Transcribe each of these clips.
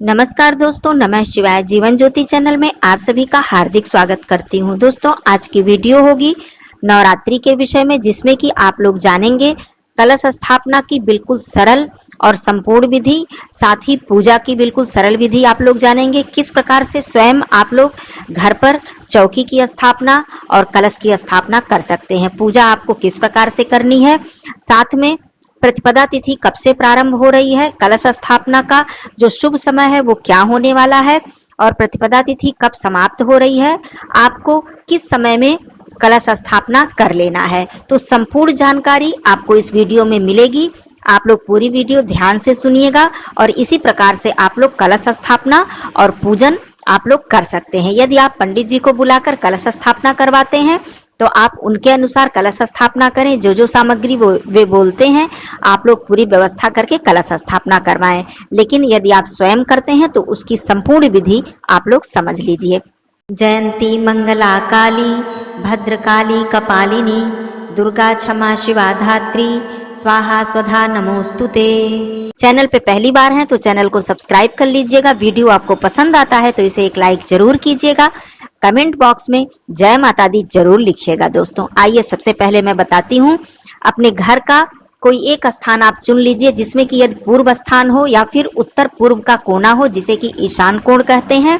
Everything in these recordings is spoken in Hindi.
नमस्कार दोस्तों, नमः शिवाय। जीवन ज्योति चैनल में आप सभी का हार्दिक स्वागत करती हूं। दोस्तों, आज की वीडियो होगी नवरात्रि के विषय में, जिसमें कि आप लोग जानेंगे कलश स्थापना की बिल्कुल सरल और संपूर्ण विधि, साथ ही पूजा की बिल्कुल सरल विधि आप लोग जानेंगे। किस प्रकार से स्वयं आप लोग घर पर चौकी की स्थापना और कलश की स्थापना कर सकते हैं, पूजा आपको किस प्रकार से करनी है, साथ में प्रतिपदा तिथि कब से प्रारंभ हो रही है, कलश स्थापना का जो शुभ समय है वो क्या होने वाला है, और प्रतिपदा तिथि कब समाप्त हो रही है, आपको किस समय में कलश स्थापना कर लेना है। तो संपूर्ण जानकारी आपको इस वीडियो में मिलेगी। आप लोग पूरी वीडियो ध्यान से सुनिएगा और इसी प्रकार से आप लोग कलश स्थापना और पूजन आप लोग कर सकते हैं। यदि आप पंडित जी को बुलाकर कलश स्थापना करवाते हैं तो आप उनके अनुसार कलश स्थापना करें। जो सामग्री वे बोलते हैं आप लोग पूरी व्यवस्था करके कलश स्थापना करवाएं। लेकिन यदि आप स्वयं करते हैं तो उसकी संपूर्ण विधि आप लोग समझ लीजिए। जयंती मंगला काली भद्रकाली कपालिनी दुर्गा क्षमा शिवा धात्री स्वाहा स्वधा नमोस्तुते। चैनल पे पहली बार हैं तो चैनल को सब्सक्राइब कर लीजिएगा। वीडियो आपको पसंद आता है तो इसे एक लाइक जरूर कीजिएगा। कमेंट बॉक्स में जय माता दी जरूर लिखिएगा। दोस्तों, आइए सबसे पहले मैं बताती हूँ, अपने घर का कोई एक स्थान आप चुन लीजिए, जिसमें कि यदि पूर्व स्थान हो या फिर उत्तर पूर्व का कोना हो, जिसे कि ईशान कोण कहते हैं,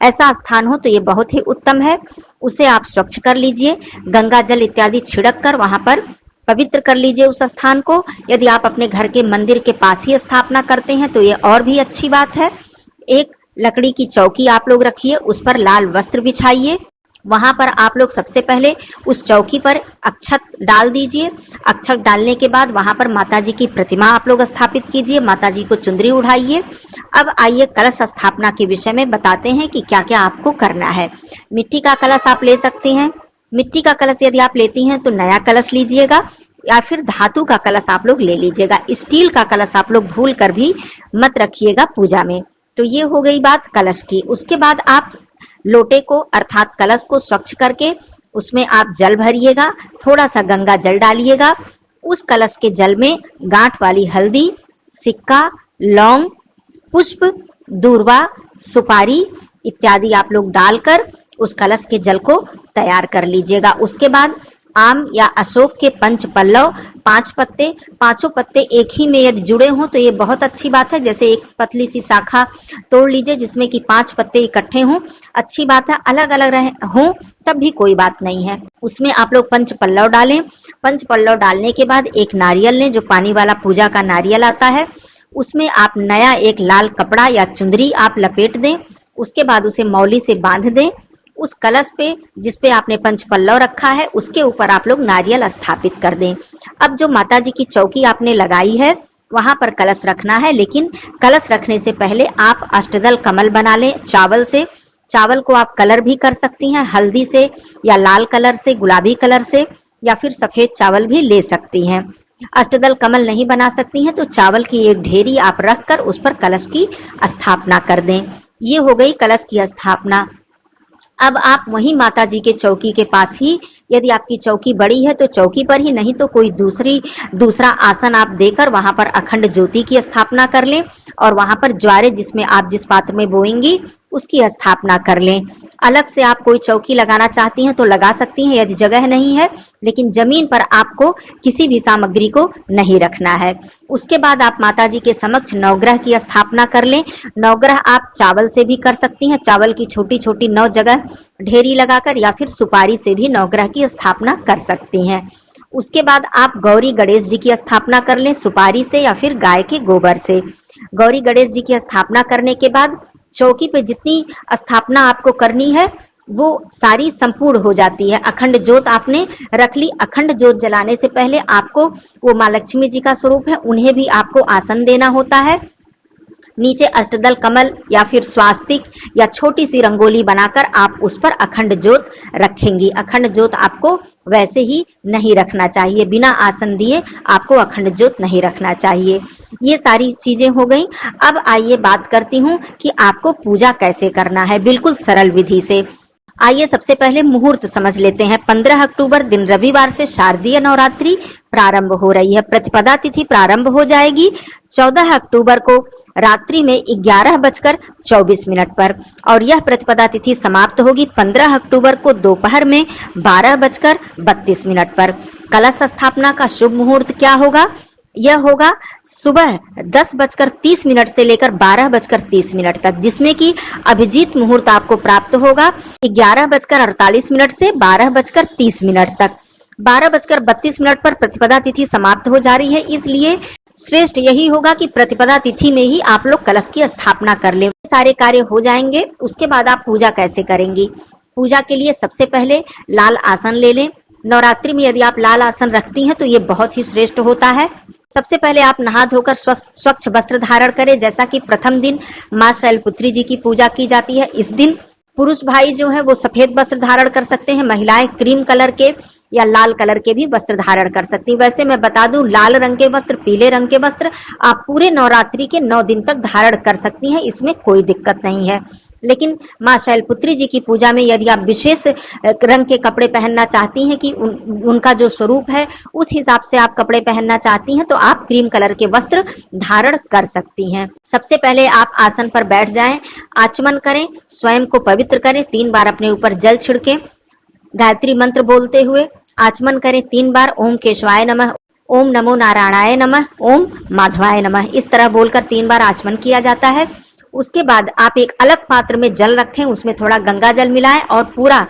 ऐसा स्थान हो तो ये बहुत ही उत्तम है। उसे आप स्वच्छ कर लीजिए, गंगा जल इत्यादि छिड़क कर वहां पर पवित्र कर लीजिए उस स्थान को। यदि आप अपने घर के मंदिर के पास ही स्थापना करते हैं तो ये और भी अच्छी बात है। एक लकड़ी की चौकी आप लोग रखिए, उस पर लाल वस्त्र बिछाइए। वहां पर आप लोग सबसे पहले उस चौकी पर अक्षत डाल दीजिए। अक्षत डालने के बाद वहां पर माता जी की प्रतिमा आप लोग स्थापित कीजिए, माता जी को चुंदरी उठाइए। अब आइए कलश स्थापना के विषय में बताते हैं कि क्या क्या आपको करना है। मिट्टी का कलश आप ले सकते हैं। मिट्टी का कलश यदि आप लेती हैं तो नया कलश लीजिएगा, या फिर धातु का कलश आप लोग ले लीजिएगा। स्टील का कलश आप लोग भूल कर भी मत रखिएगा पूजा में। तो ये हो गई बात कलश की। उसके बाद आप लोटे को अर्थात कलश को स्वच्छ करके उसमें आप जल भरिएगा, थोड़ा सा गंगा जल डालिएगा। उस कलश के जल में गांठ वाली हल्दी, सिक्का, लौंग, पुष्प, दूर्वा, सुपारी इत्यादि आप लोग डालकर उस कलश के जल को तैयार कर लीजिएगा। उसके बाद आम या अशोक के पंच पल्लव, 5 पत्ते, पांचों पत्ते एक ही में यदि जुड़े हों तो ये बहुत अच्छी बात है। जैसे एक पतली सी शाखा तोड़ लीजिए जिसमें कि 5 पत्ते इकट्ठे हों, अच्छी बात है। अलग अलग रहे हों तब भी कोई बात नहीं है। उसमें आप लोग पंच पल्लव डालें। पंच पल्लव डालने के बाद एक नारियल लें, जो पानी वाला पूजा का नारियल आता है, उसमें आप नया एक लाल कपड़ा या चुंदरी आप लपेट दें। उसके बाद उसे मौली से बांध दें। उस कलश पे जिस पे आपने पंच पल्लव रखा है उसके ऊपर आप लोग नारियल स्थापित कर दें। अब जो माता जी की चौकी आपने लगाई है वहां पर कलश रखना है, लेकिन कलश रखने से पहले आप अष्टदल कमल बना लें चावल से। चावल को आप कलर भी कर सकती हैं, हल्दी से या लाल कलर से, गुलाबी कलर से, या फिर सफेद चावल भी ले सकती हैं। अष्टदल कमल नहीं बना सकती हैं तो चावल की एक ढेरी आप रखकर उस पर कलश की स्थापना कर दें। ये हो गई कलश की स्थापना। अब आप वहीं माता जी के चौकी के पास ही, यदि आपकी चौकी बड़ी है तो चौकी पर ही, नहीं तो कोई दूसरा आसन आप देकर वहां पर अखंड ज्योति की स्थापना कर लें और वहां पर ज्वारे जिसमें आप जिस पात्र में बोएंगी उसकी स्थापना कर लें। अलग से आप कोई चौकी लगाना चाहती हैं तो लगा सकती हैं यदि जगह नहीं है, लेकिन जमीन पर आपको किसी भी सामग्री को नहीं रखना है। उसके बाद आप माता जी के समक्ष नवग्रह की स्थापना कर लें। नवग्रह आप चावल से भी कर सकती हैं, चावल की छोटी छोटी 9 जगह ढेरी लगाकर, या फिर सुपारी से भी नवग्रह की स्थापना कर सकती हैं। उसके बाद आप गौरी गणेश जी की स्थापना कर लें, सुपारी से या फिर गाय के गोबर से। गौरी गणेश जी की स्थापना करने के बाद चौकी पे जितनी स्थापना आपको करनी है वो सारी संपूर्ण हो जाती है। अखंड ज्योत आपने रख ली। अखंड ज्योत जलाने से पहले आपको, वो माँ लक्ष्मी जी का स्वरूप है, उन्हें भी आपको आसन देना होता है। नीचे अष्टदल कमल या फिर स्वास्तिक या छोटी सी रंगोली बनाकर आप उस पर अखंड ज्योत रखेंगी। अखंड ज्योत आपको वैसे ही नहीं रखना चाहिए, बिना आसन दिए आपको अखंड ज्योत नहीं रखना चाहिए। ये सारी चीजें हो गई। अब आइए बात करती हूँ कि आपको पूजा कैसे करना है, बिल्कुल सरल विधि से। आइए सबसे पहले मुहूर्त समझ लेते हैं। 15 अक्टूबर दिन रविवार से शारदीय नवरात्रि प्रारंभ हो रही है। प्रतिपदा तिथि प्रारंभ हो जाएगी 14 अक्टूबर को रात्रि में 11:24 पर और यह प्रतिपदा तिथि समाप्त होगी 15 अक्टूबर को दोपहर में 12:32 पर। कलश स्थापना का शुभ मुहूर्त क्या होगा? यह होगा सुबह 10:30 से लेकर 12:30 तक, जिसमें कि अभिजीत मुहूर्त आपको प्राप्त होगा 11:48 से 12:30 तक। 12:32 पर प्रतिपदा तिथि समाप्त हो जा रही है, इसलिए श्रेष्ठ यही होगा कि प्रतिपदा तिथि में ही आप लोग कलश की स्थापना कर लें। सारे कार्य हो जाएंगे। उसके बाद आप पूजा कैसे करेंगी? पूजा के लिए सबसे पहले लाल आसन ले लें। नवरात्रि में यदि आप लाल आसन रखती हैं तो ये बहुत ही श्रेष्ठ होता है। सबसे पहले आप नहा धोकर स्वच्छ वस्त्र धारण करें। जैसा कि प्रथम दिन मां शैलपुत्री जी की पूजा की जाती है, इस दिन पुरुष भाई जो है वो सफेद वस्त्र धारण कर सकते हैं, महिलाएं क्रीम कलर के या लाल कलर के भी वस्त्र धारण कर सकती हैं। वैसे मैं बता दूं, लाल रंग के वस्त्र, पीले रंग के वस्त्र आप पूरे नवरात्रि के 9 दिन तक धारण कर सकती हैं, इसमें कोई दिक्कत नहीं है। लेकिन मां शैलपुत्री जी की पूजा में यदि आप विशेष रंग के कपड़े पहनना चाहती हैं कि उनका जो स्वरूप है उस हिसाब से आप कपड़े पहनना चाहती हैं, तो आप क्रीम कलर के वस्त्र धारण कर सकती हैं। सबसे पहले आप आसन पर बैठ जाएं, आचमन करें, स्वयं को पवित्र करें, 3 बार अपने ऊपर जल छिड़कें, गायत्री मंत्र बोलते हुए आचमन करें 3 बार। ओम केशवाय नमः, ओम नमो नारायणाय नमः, ओम माधवाय नमः, इस तरह बोलकर 3 बार आचमन किया जाता है। उसके बाद आप एक अलग पात्र में जल रखें, उसमें थोड़ा गंगा जल मिलाएं और पूरा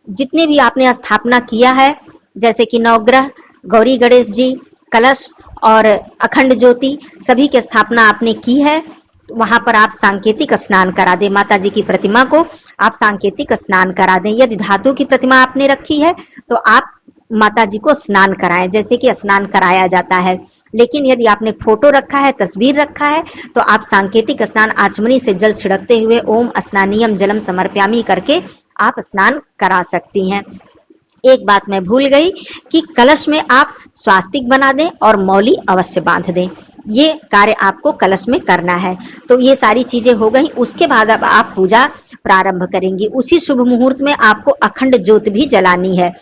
जितने भी आपने स्थापना किया है, जैसे कि नवग्रह, गौरी गणेश जी, कलश और अखंड ज्योति, सभी की स्थापना आपने की है, वहां पर आप सांकेतिक स्नान करा दें। माता जी की प्रतिमा को आप सांकेतिक स्नान करा दें। यदि धातु की प्रतिमा आपने रखी है तो आप माता जी को स्नान कराएं, जैसे कि स्नान कराया जाता है। लेकिन यदि आपने फोटो रखा है, तस्वीर रखा है, तो आप सांकेतिक स्नान आचमनी से जल छिड़कते हुए ओम स्नानियम जलम समर्प्यामि करके आप स्नान करा सकती हैं। एक बात मैं भूल गई कि कलश में आप स्वास्तिक बना दें और मौली अवश्य बांध दें। ये कार्य आपको कलश में करना है। तो ये सारी चीजें हो गई। उसके बाद अब आप पूजा प्रारंभ करेंगी। उसी शुभ मुहूर्त में आपको अखंड ज्योत भी जलानी है।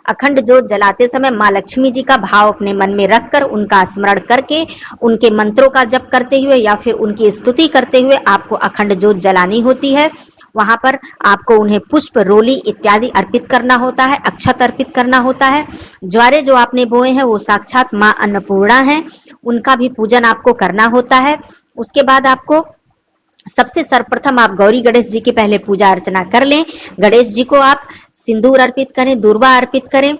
अखंड ज्योत जलाते समय माँ लक्ष्मी जी का भाव अपने मन में रखकर उनका स्मरण करके उनके मंत्रों का जप करते हुए या फिर उनकी स्तुति करते हुए आपको अखंड ज्योत जलानी होती है। वहां पर आपको उन्हें पुष्प, रोली इत्यादि अर्पित करना होता है, अक्षत अर्पित करना होता है। ज्वारे जो आपने बोए हैं वो साक्षात माँ अन्नपूर्णा हैं, उनका भी पूजन आपको करना होता है। उसके बाद आपको सबसे सर्वप्रथम आप गौरी गणेश जी की पहले पूजा अर्चना कर लें। गणेश जी को आप सिंदूर अर्पित करें, दूर्वा अर्पित करें।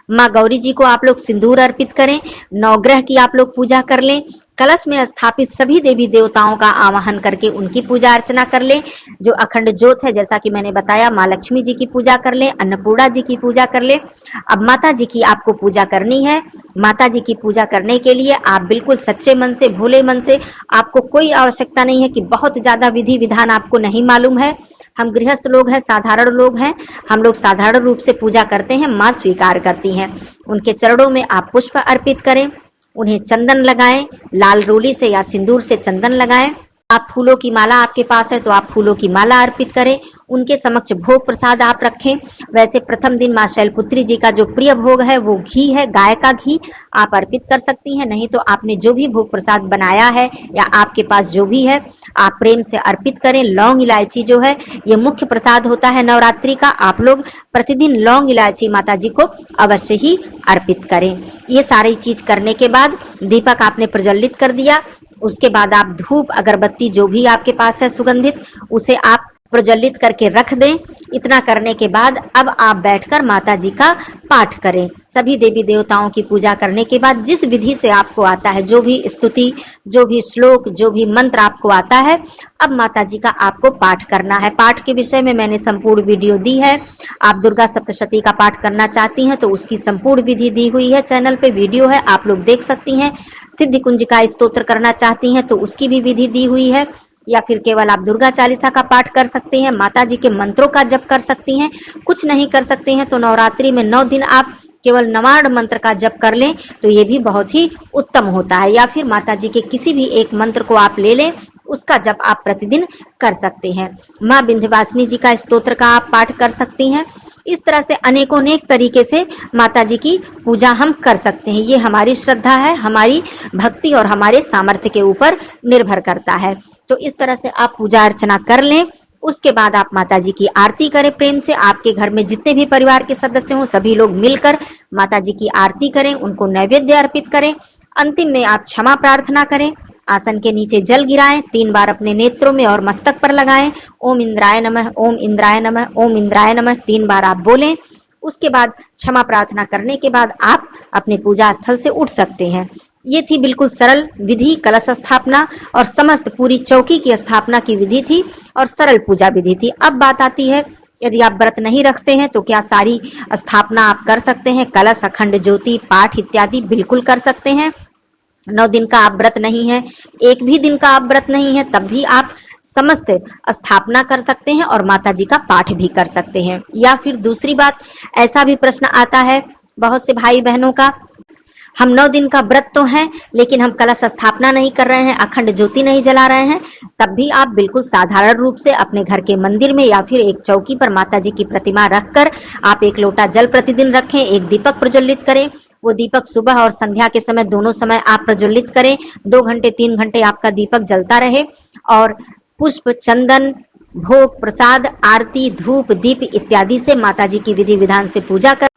माँ गौरी जी को आप लोग सिंदूर अर्पित करें। नवग्रह की आप लोग पूजा कर लें। कलश में स्थापित सभी देवी देवताओं का आवाहन करके उनकी पूजा अर्चना कर लें। जो अखंड ज्योत है, जैसा कि मैंने बताया, माँ लक्ष्मी जी की पूजा कर लें, अन्नपूर्णा जी की पूजा कर लें। अब माता जी की आपको पूजा करनी है। माता जी की पूजा करने के लिए आप बिल्कुल सच्चे मन से, भोले मन से, आपको कोई आवश्यकता नहीं है कि बहुत ज्यादा विधि विधान आपको नहीं मालूम है। हम गृहस्थ लोग हैं, साधारण लोग हैं, हम लोग साधारण रूप से पूजा करते हैं, माँ स्वीकार करती हैं। उनके चरणों में आप पुष्प अर्पित करें, उन्हें चंदन लगाएं, लाल रोली से या सिंदूर से चंदन लगाएं। आप फूलों की माला आपके पास है तो आप फूलों की माला अर्पित करें। उनके समक्ष भोग प्रसाद आप रखें। वैसे प्रथम दिन मां शैलपुत्री जी का जो प्रिय भोग है वो घी है, गाय का घी आप अर्पित कर सकती हैं। नहीं तो आपने जो भी भोग प्रसाद बनाया है या आपके पास जो भी है आप प्रेम से अर्पित करें। लौंग इलायची जो है ये मुख्य प्रसाद होता है नवरात्रि का। आप लोग प्रतिदिन लौंग इलायची माता जी को अवश्य ही अर्पित करें। ये सारी चीज करने के बाद दीपक आपने प्रज्वलित कर दिया। उसके बाद आप धूप, अगरबत्ती जो भी आपके पास है सुगंधित, उसे आप प्रज्वलित करके रख दें। इतना करने के बाद अब आप बैठकर माता जी का पाठ करें। सभी देवी देवताओं की पूजा करने के बाद जिस विधि से आपको आता है, जो भी स्तुति, जो भी श्लोक, जो भी मंत्र आपको आता है, अब माता जी का आपको पाठ करना है। पाठ के विषय में मैंने संपूर्ण वीडियो दी है। आप दुर्गा सप्तशती का पाठ करना चाहती हैं तो उसकी संपूर्ण विधि दी हुई है, चैनल पे वीडियो है, आप लोग देख सकती हैं। सिद्धि कुंजिका स्तोत्र करना चाहती हैं तो उसकी भी विधि दी हुई है। या फिर केवल आप दुर्गा चालीसा का पाठ कर सकते हैं, माता जी के मंत्रों का जप कर सकती हैं। कुछ नहीं कर सकते हैं तो नवरात्रि में 9 दिन आप केवल नवार्ण मंत्र का जप कर लें तो ये भी बहुत ही उत्तम होता है। या फिर माता जी के किसी भी एक मंत्र को आप ले लें, उसका जप आप प्रतिदिन कर सकते हैं। माँ विंध्यवासिनी जी का स्तोत्र का आप पाठ कर सकती हैं। इस तरह से अनेकों अनेक तरीके से माता जी की पूजा हम कर सकते हैं। ये हमारी श्रद्धा है, हमारी भक्ति और हमारे सामर्थ्य के ऊपर निर्भर करता है। तो इस तरह से आप पूजा अर्चना कर लें। उसके बाद आप माता जी की आरती करें प्रेम से। आपके घर में जितने भी परिवार के सदस्य हों सभी लोग मिलकर माता जी की आरती करें, उनको नैवेद्य अर्पित करें। अंतिम में आप क्षमा प्रार्थना करें। आसन के नीचे जल गिराएं, 3 बार अपने नेत्रों में और मस्तक पर लगाएं। ओम इंद्राय नमः, ओम इंद्राय नमः, ओम इंद्राय नमः 3 बार आप बोलें। उसके बाद क्षमा प्रार्थना करने के बाद आप अपने पूजा स्थल से उठ सकते हैं। ये थी बिल्कुल सरल विधि, कलश स्थापना और समस्त पूरी चौकी की स्थापना की विधि थी और सरल पूजा विधि थी। अब बात आती है, यदि आप व्रत नहीं रखते हैं तो क्या सारी स्थापना आप कर सकते हैं? कलश, अखंड ज्योति, पाठ इत्यादि बिल्कुल कर सकते हैं। 9 दिन का आप व्रत नहीं है, एक भी दिन का आप व्रत नहीं है, तब भी आप समस्त स्थापना कर सकते हैं और माता जी का पाठ भी कर सकते हैं। या फिर दूसरी बात, ऐसा भी प्रश्न आता है बहुत से भाई बहनों का, हम 9 दिन का व्रत तो हैं लेकिन हम कलश स्थापना नहीं कर रहे हैं, अखंड ज्योति नहीं जला रहे हैं। तब भी आप बिल्कुल साधारण रूप से अपने घर के मंदिर में या फिर एक चौकी पर माता जी की प्रतिमा रखकर आप 1 लोटा जल प्रतिदिन रखें, 1 दीपक प्रज्वलित करें। वो दीपक सुबह और संध्या के समय दोनों समय आप प्रज्वलित करें। 2 घंटे 3 घंटे आपका दीपक जलता रहे और पुष्प, चंदन, भोग, प्रसाद, आरती, धूप, दीप इत्यादि से माता जी की विधि विधान से पूजा कर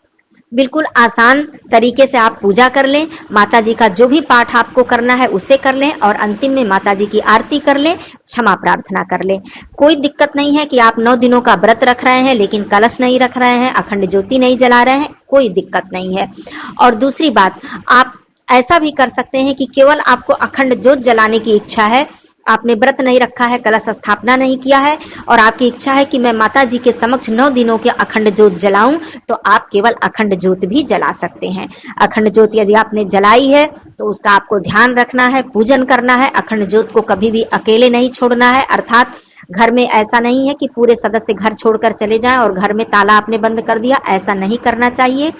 बिल्कुल आसान तरीके से आप पूजा कर लें। माता जी का जो भी पाठ आपको करना है उसे कर लें और अंतिम में माता जी की आरती कर लें, क्षमा प्रार्थना कर लें। कोई दिक्कत नहीं है कि आप 9 दिनों का व्रत रख रहे हैं लेकिन कलश नहीं रख रहे हैं, अखंड ज्योति नहीं जला रहे हैं, कोई दिक्कत नहीं है। और दूसरी बात, आप ऐसा भी कर सकते हैं कि केवल आपको अखंड ज्योत जलाने की इच्छा है, आपने व्रत नहीं रखा है, कलश स्थापना नहीं किया है और आपकी इच्छा है कि मैं माता जी के समक्ष 9 दिनों के अखंड ज्योत जलाऊं, तो आप केवल अखंड ज्योत भी जला सकते हैं। अखंड ज्योत यदि आपने जलाई है तो उसका आपको ध्यान रखना है, पूजन करना है। अखंड ज्योत को कभी भी अकेले नहीं छोड़ना है, अर्थात घर में ऐसा नहीं है कि पूरे सदस्य घर छोड़कर चले जाएं और घर में ताला आपने बंद कर दिया, ऐसा नहीं करना चाहिए।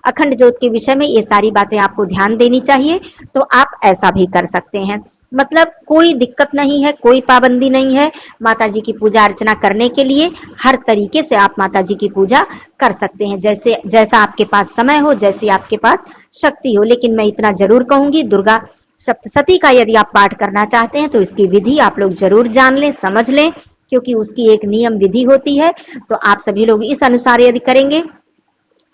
अखंड ज्योत के विषय में ये सारी बातें आपको ध्यान देनी चाहिए, तो आप ऐसा भी कर सकते हैं। मतलब कोई दिक्कत नहीं है, कोई पाबंदी नहीं है। माता जी की पूजा अर्चना करने के लिए हर तरीके से आप माता जी की पूजा कर सकते हैं, जैसा आपके पास समय हो, जैसी आपके पास शक्ति हो। लेकिन मैं इतना जरूर कहूंगी, दुर्गा सप्तशती का यदि आप पाठ करना चाहते हैं तो इसकी विधि आप लोग जरूर जान लें, समझ लें, क्योंकि उसकी एक नियम विधि होती है। तो आप सभी लोग इस अनुसार यदि करेंगे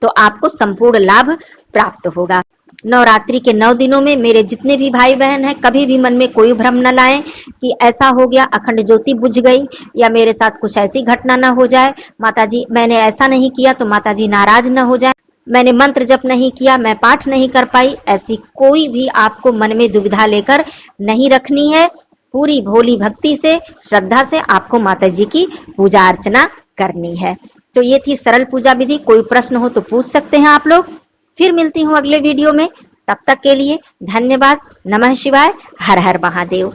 तो आपको संपूर्ण लाभ प्राप्त होगा। नवरात्रि के 9 दिनों में मेरे जितने भी भाई बहन हैं, कभी भी मन में कोई भ्रम न लाएं कि ऐसा हो गया, अखंड ज्योति बुझ गई या मेरे साथ कुछ ऐसी घटना न हो जाए, माता जी मैंने ऐसा नहीं किया तो माता जी नाराज न हो जाए, मैंने मंत्र जप नहीं किया, मैं पाठ नहीं कर पाई, ऐसी कोई भी आपको मन में दुविधा लेकर नहीं रखनी है। पूरी भोली भक्ति से, श्रद्धा से आपको माता जी की पूजा अर्चना करनी है। तो ये थी सरल पूजा विधि। कोई प्रश्न हो तो पूछ सकते हैं आप लोग। फिर मिलती हूँ अगले वीडियो में, तब तक के लिए धन्यवाद। नमः शिवाय, हर हर महादेव।